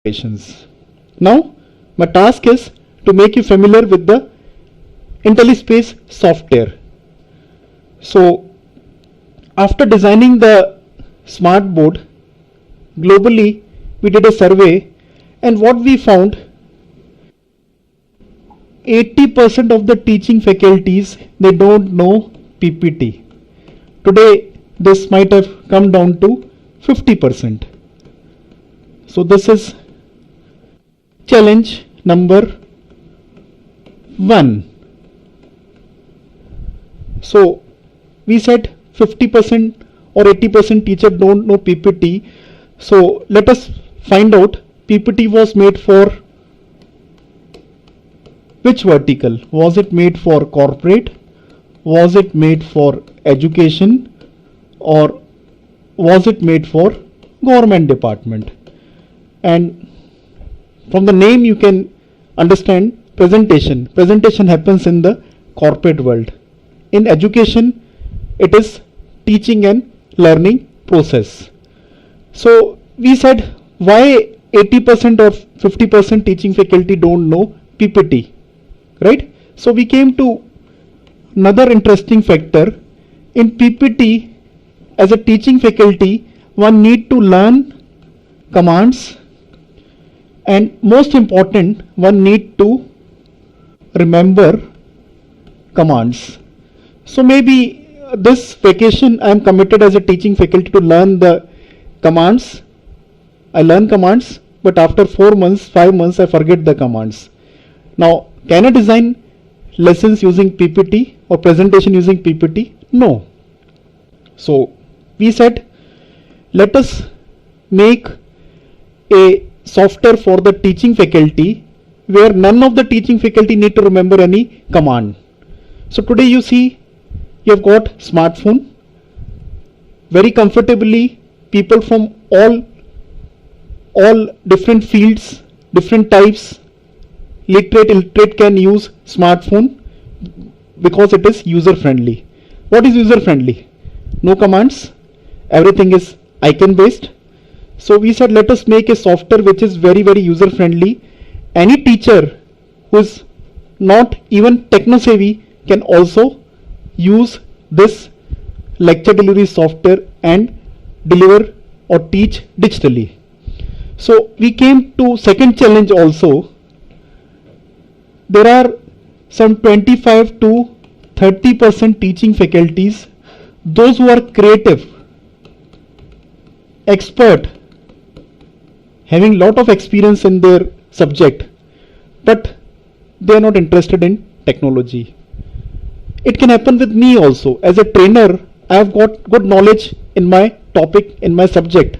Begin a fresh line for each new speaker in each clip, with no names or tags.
operations. Now, my task is to make you familiar with the IntelliSpace software. So, after designing the smart board, globally we did a survey, and what we found, 80% of the teaching faculties, they don't know PPT. Today this might have come down to 50%. So this is challenge number 1. So we said 50% or 80% teacher don't know PPT. So let us find out PPT was made for which vertical? Was it made for corporate? Was it made for education? Or was it made for government department? And from the name you can understand presentation. Presentation happens in the corporate world. In education, it is teaching and learning process. So we said, why 80% or 50% teaching faculty don't know PPT, right? So we came to another interesting factor. In PPT, as a teaching faculty, one need to learn commands, and most important, one need to remember commands. So maybe this vacation I am committed as a teaching faculty to learn the commands. I learn commands, but after 4 months, 5 months, I forget the commands. Now, can I design lessons using PPT or presentation using PPT? No. So we said, let us make a software for the teaching faculty where none of the teaching faculty need to remember any command. So today you see, you have got smartphone. Very comfortably, people from all different fields, different types, literate, illiterate can use smartphone because it is user friendly. What is user friendly? No commands, everything is icon based. So we said, let us make a software which is very user friendly. Any teacher who is not even techno savvy can also use this lecture delivery software and deliver or teach digitally. So we came to second challenge also. There are some 25 to 30% teaching faculties, those who are creative, expert, having lot of experience in their subject, but they are not interested in technology. It can happen with me also. As a trainer, I have got good knowledge in my topic, in my subject,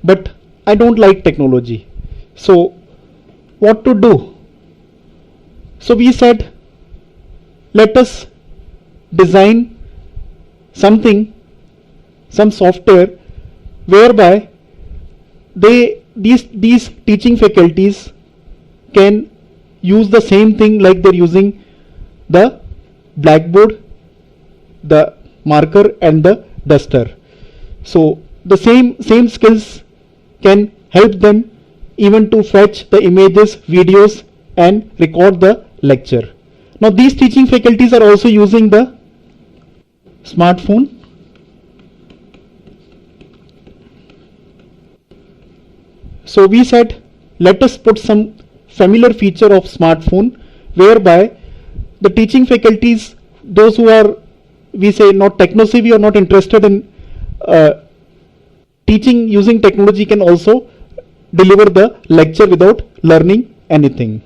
but I don't like technology. So what to do? So we said, let us design something, some software whereby these teaching faculties can use the same thing like they're using the blackboard, the marker and the duster. So the same skills can help them even to fetch the images, videos and record the lecture. Now these teaching faculties are also using the smartphone. So we said, let us put some familiar feature of smartphone whereby the teaching faculties, those who are, we say, not techno savvy or not interested in teaching using technology, can also deliver the lecture without learning anything.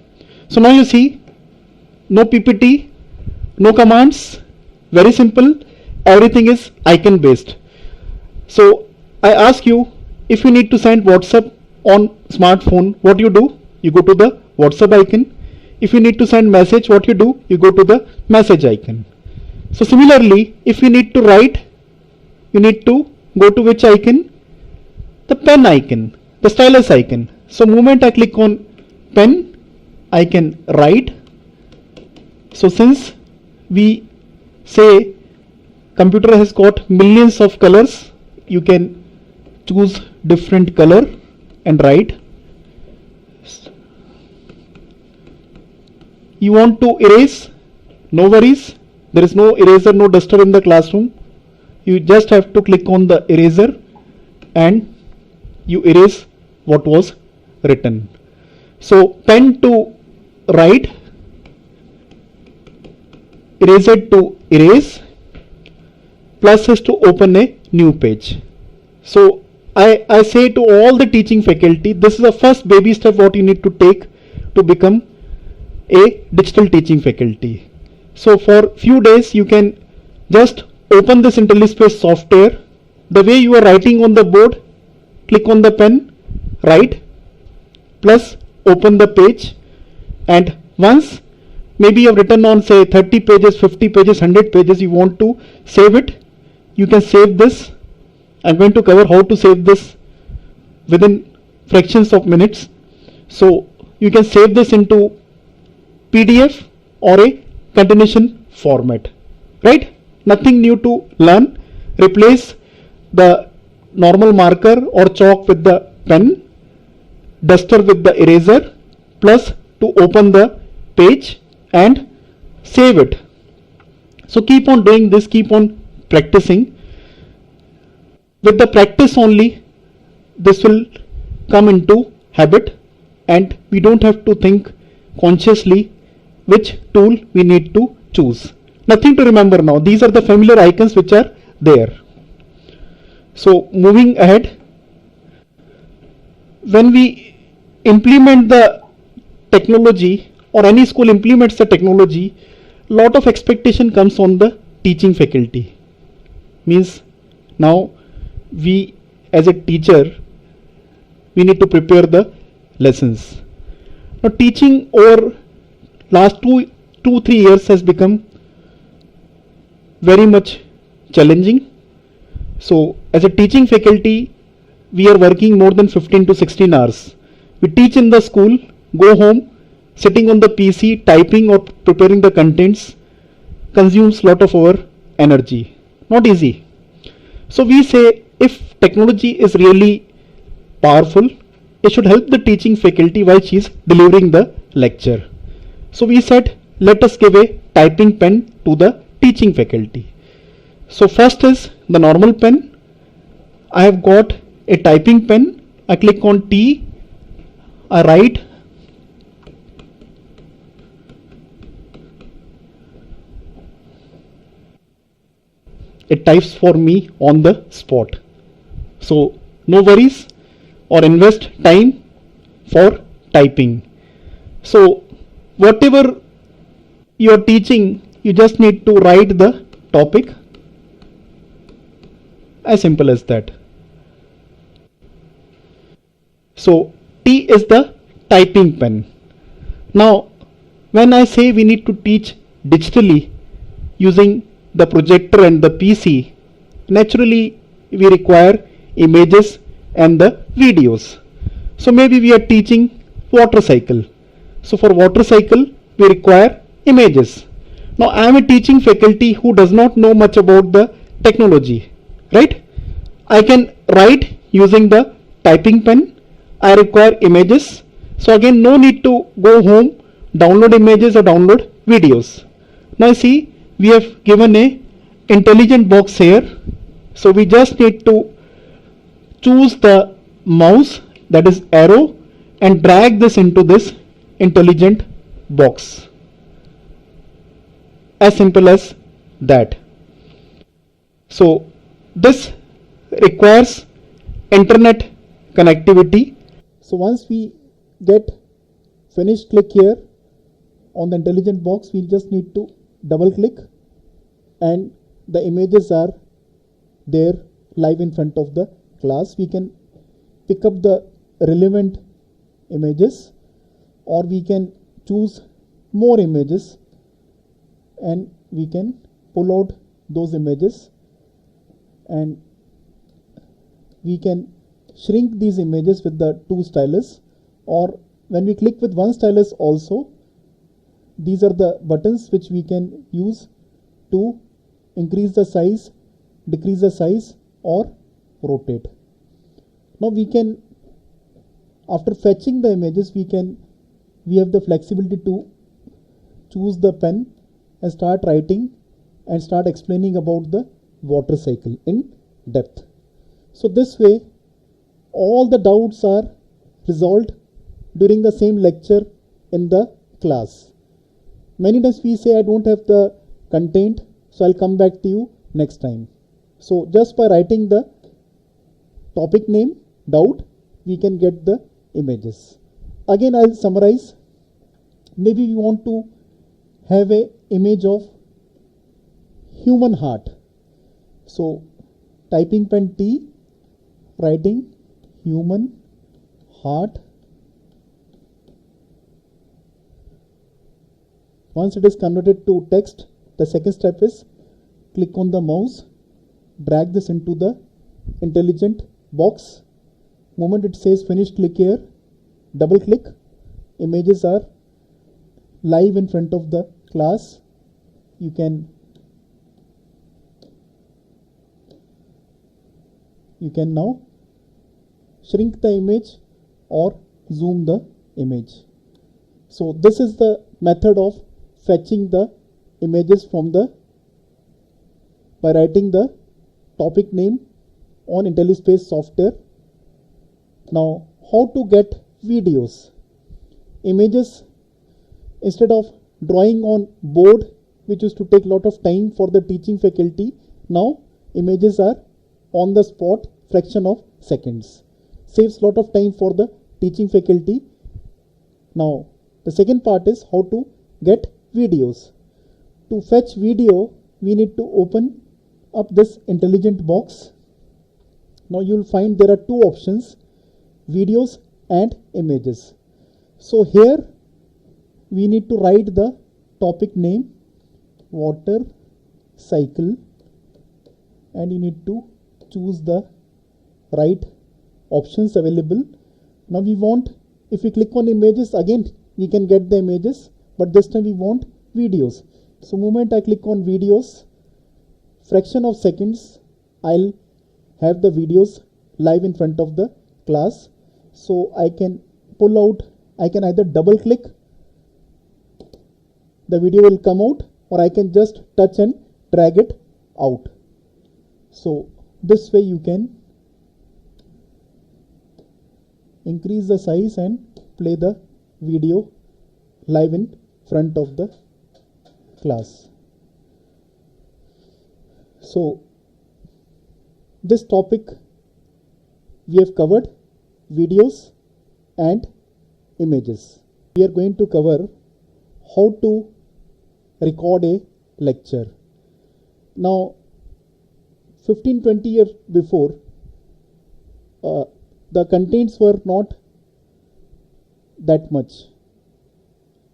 So now you see, no PPT, no commands, very simple, everything is icon based. So I ask you, if you need to send WhatsApp on smartphone, what you do? You go to the WhatsApp icon. If you need to send message, what you do? You go to the message icon. So similarly, if you need to write, you need to go to which icon? The pen icon, the stylus icon. So moment I click on pen, I can write. So since we say computer has got millions of colors, you can choose different color and write. You want to erase, no worries, there is no eraser, no duster in the classroom. You just have to click on the eraser and you erase what was written. So pen to write, eraser to erase, plus is to open a new page. So I say to all the teaching faculty, this is the first baby step what you need to take to become a digital teaching faculty. So for few days you can just open this IntelliSpace software. The way you are writing on the board, click on the pen, write, plus open the page, and once maybe you have written on say 30 pages, 50 pages, 100 pages, you want to save it, you can save this. I'm going to cover how to save this within fractions of minutes. So you can save this into PDF or a continuation format, right? Nothing new to learn. Replace the normal marker or chalk with the pen, duster with the eraser, plus to open the page and save it. So keep on doing this, keep on practicing. With the practice only, this will come into habit, and we don't have to think consciously which tool we need to choose. Nothing to remember now. These are the familiar icons which are there. So moving ahead, when we implement the technology, or any school implements the technology, lot of expectation comes on the teaching faculty. Means now we as a teacher, we need to prepare the lessons. Now teaching over last 2-3 years has become very much challenging. So as a teaching faculty, we are working more than 15 to 16 hours. We teach in the school, go home, sitting on the PC, typing or preparing the contents consumes lot of our energy. Not easy. So we say, if technology is really powerful, it should help the teaching faculty while she is delivering the lecture. So we said, let us give a typing pen to the teaching faculty. So first is the normal pen. I have got a typing pen. I click on T, I write, it types for me on the spot. So no worries, or invest time for typing. So whatever you are teaching, you just need to write the topic, as simple as that. So T is the typing pen. Now when I say we need to teach digitally using the projector and the PC, naturally we require images and the videos. So maybe we are teaching water cycle. So for water cycle we require images. Now I am a teaching faculty who does not know much about the technology, right? I can write using the typing pen. I require images. So again, no need to go home, download images or download videos. Now see, we have given a intelligent box here. So we just need to choose the mouse, that is arrow, and drag this into this intelligent box. As simple as that. So this requires internet connectivity. So once we get finished click here on the intelligent box, we just need to double click and the images are there live in front of the class. We can pick up the relevant images, or we can choose more images and we can pull out those images, and we can shrink these images with the two stylus, or when we click with one stylus also, these are the buttons which we can use to increase the size, decrease the size, or rotate. Now we can, after fetching the images, we have the flexibility to choose the pen and start writing and start explaining about the water cycle in depth. So this way all the doubts are resolved during the same lecture in the class. Many times we say I don't have the content, so I'll come back to you next time. So just by writing the topic name, doubt, we can get the images. Again I'll summarize. Maybe we want to have a image of human heart. So typing pen T, writing human heart. Once it is converted to text, the second step is click on the mouse, drag this into the intelligent box. Moment it says finish, click here, double click. Images are live in front of the class. You can now shrink the image or zoom the image. So this is the method of fetching the images from by writing the topic name on IntelliSpace software. Now how to get videos? Images, instead of drawing on board, which used to take a lot of time for the teaching faculty, now images are on the spot, fraction of seconds. Saves lot of time for the teaching faculty. Now the second part is how to get videos. To fetch video, we need to open up this intelligent box. Now you will find there are two options, videos and images. So here we need to write the topic name, water cycle, and you need to choose the right options available. Now we want, if we click on images, again we can get the images, but this time we want videos. So moment I click on videos, fraction of seconds I'll have the videos live in front of the class. So I can pull out, I can either double click, the video will come out, or I can just touch and drag it out. So this way you can increase the size and play the video live in front of the class. So this topic we have covered, videos and images. We are going to cover how to record a lecture. Now 15-20 years before, the contents were not that much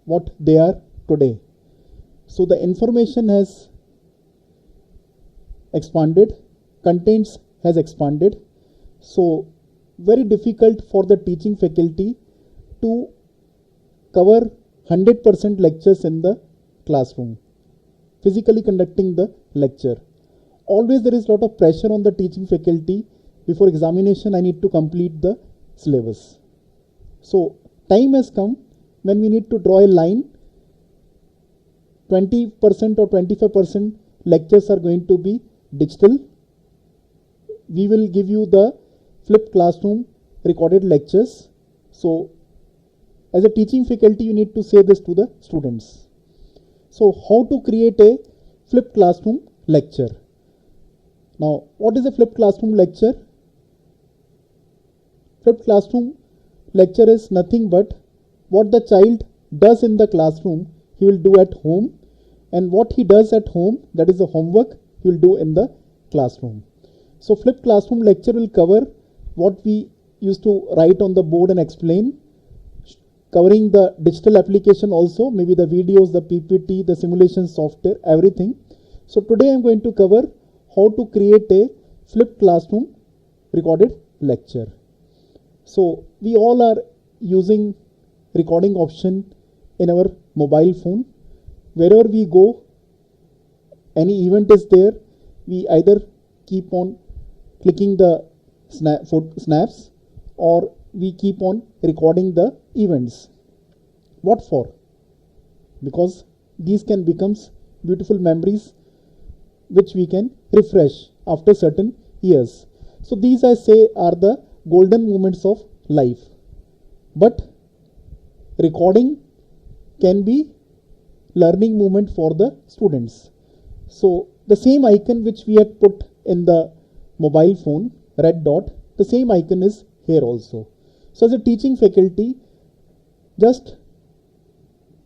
what they are today. So the information has expanded, contents has expanded. So very difficult for the teaching faculty to cover 100% lectures in the classroom, physically conducting the lecture. Always there is a lot of pressure on the teaching faculty. Before examination I need to complete the syllabus. So time has come when we need to draw a line. 20% or 25% lectures are going to be digital. We will give you the flipped classroom recorded lectures. So as a teaching faculty you need to say this to the students. So how to create a flipped classroom lecture? Now what is a flipped classroom lecture? Flipped classroom lecture is nothing but what the child does in the classroom he will do at home, and what he does at home, that is the homework, he will do in the classroom. So flipped classroom lecture will cover what we used to write on the board and explain, covering the digital application also, maybe the videos, the PPT, the simulation software, everything. So today I am going to cover how to create a flipped classroom recorded lecture. So we all are using recording option in our mobile phone. Wherever we go, any event is there, we either keep on clicking the snaps or we keep on recording the events. What for? Because these can become beautiful memories which we can refresh after certain years. So these, I say, are the golden moments of life. But recording can be learning moment for the students. So the same icon which we had put in the mobile phone, red dot, the same icon is here also. So as a teaching faculty, just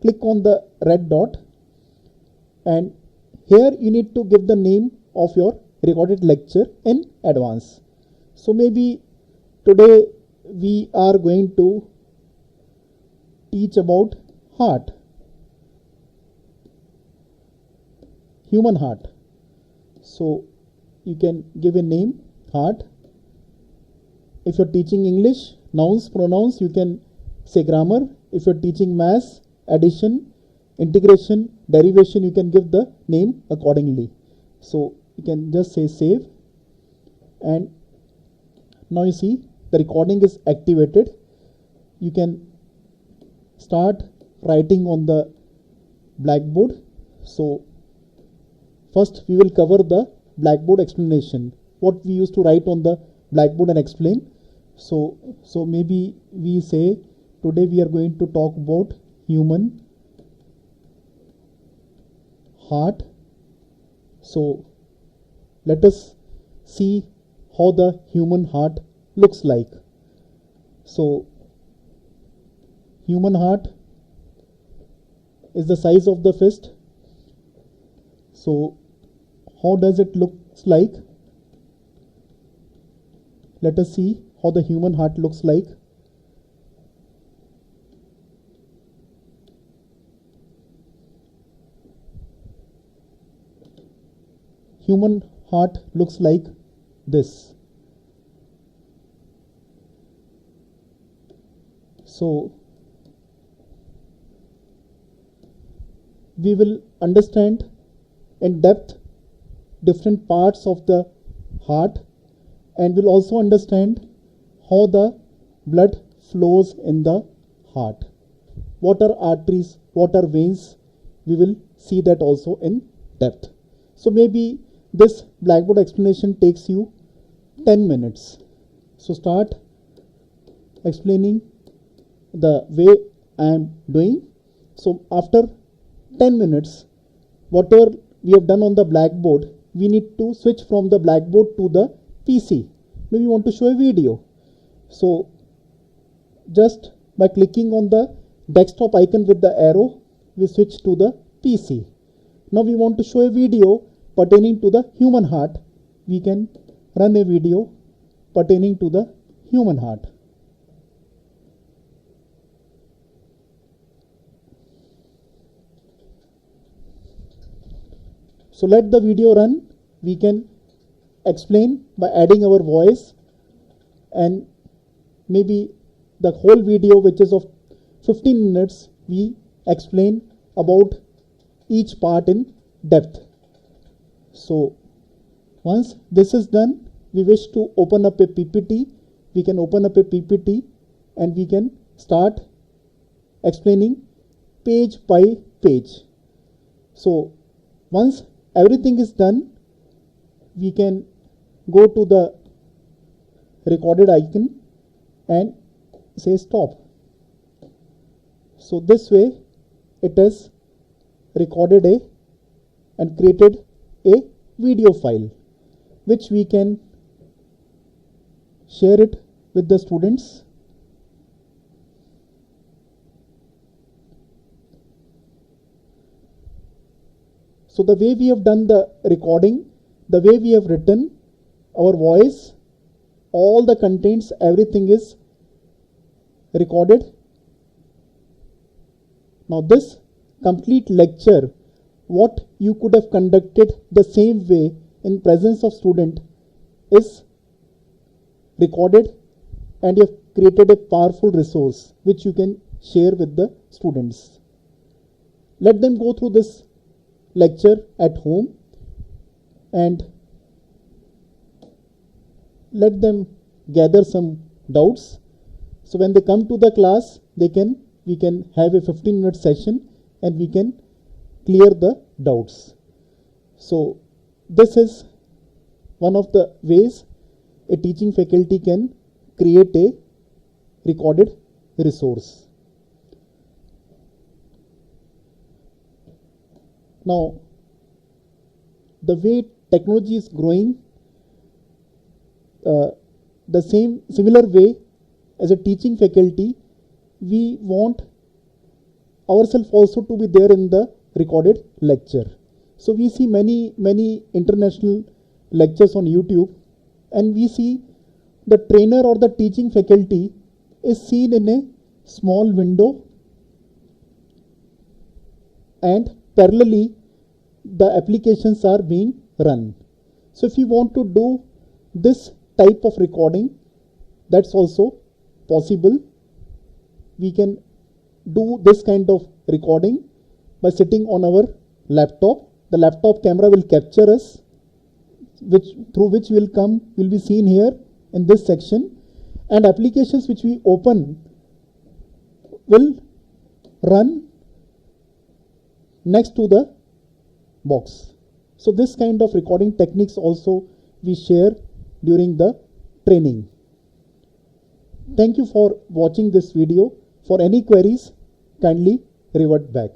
click on the red dot, and here you need to give the name of your recorded lecture in advance. So maybe today we are going to teach about heart, human heart. So you can give a name, heart. If you're teaching English, nouns, pronouns, you can say grammar. If you're teaching maths, addition, integration, derivation, you can give the name accordingly. So you can just say save, and now you see the recording is activated. You can start writing on the blackboard. So first we will cover the blackboard explanation, what we used to write on the blackboard and explain. So maybe we say today we are going to talk about human heart. So let us see how the human heart looks like. So human heart is the size of the fist. So how does it look like? Let us see how the human heart looks like. Human heart looks like this. So we will understand in depth different parts of the heart, and will also understand how the blood flows in the heart. What are arteries, what are veins? We will see that also in depth. So maybe this blackboard explanation takes you 10 minutes. So start explaining the way I am doing. So after 10 minutes, whatever we have done on the blackboard, we need to switch from the blackboard to the PC. Maybe we want to show a video. So just by clicking on the desktop icon with the arrow, we switch to the PC. Now we want to show a video pertaining to the human heart. We can run a video pertaining to the human heart. So let the video run. We can explain by adding our voice, and maybe the whole video, which is of 15 minutes, we explain about each part in depth. So once this is done, we wish to open up a PPT. We can open up a PPT and we can start explaining page by page. So once everything is done, we can go to the recorded icon and say stop. So this way it has recorded and created a video file, which we can share it with the students. So the way we have done the recording, the way we have written our voice, all the contents, everything is recorded. Now this complete lecture, what you could have conducted the same way in presence of student, is recorded, and you have created a powerful resource which you can share with the students. Let them go through this lecture at home and let them gather some doubts. So when they come to the class, we can have a 15-minute session and we can clear the doubts. So this is one of the ways a teaching faculty can create a recorded resource. Now, the way technology is growing, the similar way as a teaching faculty, we want ourselves also to be there in the recorded lecture. So we see many international lectures on YouTube, and we see the trainer or the teaching faculty is seen in a small window, and parallelly the applications are being run. So if you want to do this type of recording, that's also possible. We can do this kind of recording by sitting on our laptop. The laptop camera will capture us, through which will be seen here in this section, and applications which we open will run next to the box. So this kind of recording techniques also we share during the training. Thank you for watching this video. For any queries, kindly revert back.